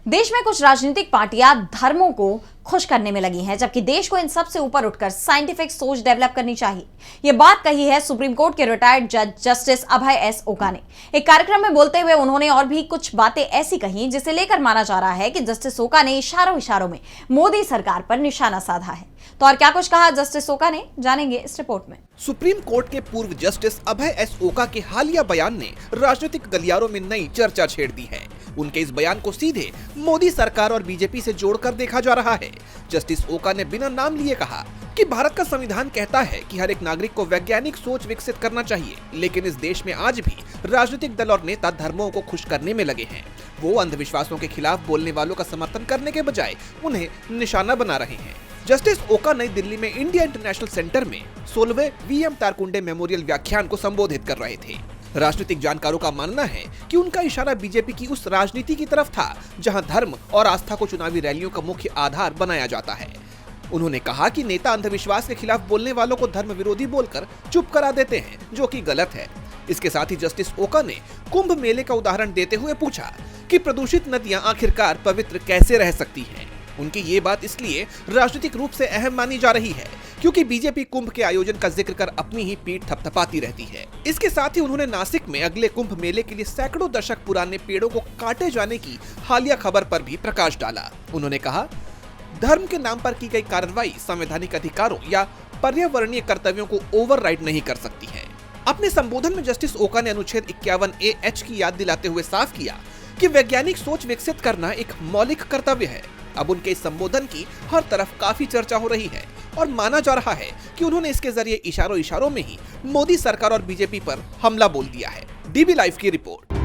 देश में कुछ राजनीतिक पार्टियां धर्मों को खुश करने में लगी हैं, जबकि देश को इन सब से ऊपर उठकर साइंटिफिक सोच डेवलप करनी चाहिए। ये बात कही है सुप्रीम कोर्ट के रिटायर्ड जज जस्टिस अभय एस ओका ने। एक कार्यक्रम में बोलते हुए उन्होंने और भी कुछ बातें ऐसी कही जिसे लेकर माना जा रहा है कि जस्टिस ओका ने इशारों में मोदी सरकार पर निशाना साधा है। तो और क्या कुछ कहा जस्टिस ओका ने, जानेंगे इस रिपोर्ट में। सुप्रीम कोर्ट के पूर्व जस्टिस अभय एस ओका के हालिया बयान ने राजनीतिक गलियारों में नई चर्चा छेड़ दी है। उनके इस बयान को सीधे मोदी सरकार और बीजेपी से जोड़कर देखा जा रहा है। जस्टिस ओका ने बिना नाम लिए कहा कि भारत का संविधान कहता है कि हर एक नागरिक को वैज्ञानिक सोच विकसित करना चाहिए, लेकिन इस देश में आज भी राजनीतिक दल और नेता धर्मों को खुश करने में लगे हैं। वो अंधविश्वासों के खिलाफ बोलने वालों का समर्थन करने के बजाय उन्हें निशाना बना रहे हैं। जस्टिस ओका नई दिल्ली में इंडिया इंटरनेशनल सेंटर में 16वें वीएम तारकुंडे मेमोरियल व्याख्यान को संबोधित कर रहे थे। राजनीतिक जानकारों का मानना है कि उनका इशारा बीजेपी की उस राजनीति की तरफ था जहां धर्म और आस्था को चुनावी रैलियों का मुख्य आधार बनाया जाता है। उन्होंने कहा कि नेता अंधविश्वास के खिलाफ बोलने वालों को धर्म विरोधी बोलकर चुप करा देते हैं, जो कि गलत है। इसके साथ ही जस्टिस ओका ने कुंभ मेले का उदाहरण देते हुए पूछा कि प्रदूषित नदियां आखिरकार पवित्र कैसे रह सकती हैं। उनकी ये बात इसलिए राजनीतिक रूप से अहम मानी जा रही है क्योंकि बीजेपी कुंभ के आयोजन का जिक्र कर अपनी ही पीठ थपथपाती रहती है। इसके साथ ही उन्होंने नासिक में अगले कुंभ मेले के लिए सैकड़ों दशक पुराने पेड़ों को काटे जाने की हालिया खबर पर भी प्रकाश डाला। उन्होंने कहा, धर्म के नाम पर की गई कार्रवाई संवैधानिक अधिकारों या पर्यावरणीय कर्तव्यों को ओवरराइड नहीं कर सकती है। अपने संबोधन में जस्टिस ओका ने अनुच्छेद 51A(H) की याद दिलाते हुए साफ किया कि वैज्ञानिक सोच विकसित करना एक मौलिक कर्तव्य है। अब उनके इस संबोधन की हर तरफ काफी चर्चा हो रही है और माना जा रहा है कि उन्होंने इसके जरिए इशारों में ही मोदी सरकार और बीजेपी पर हमला बोल दिया है। डीबी लाइव की रिपोर्ट।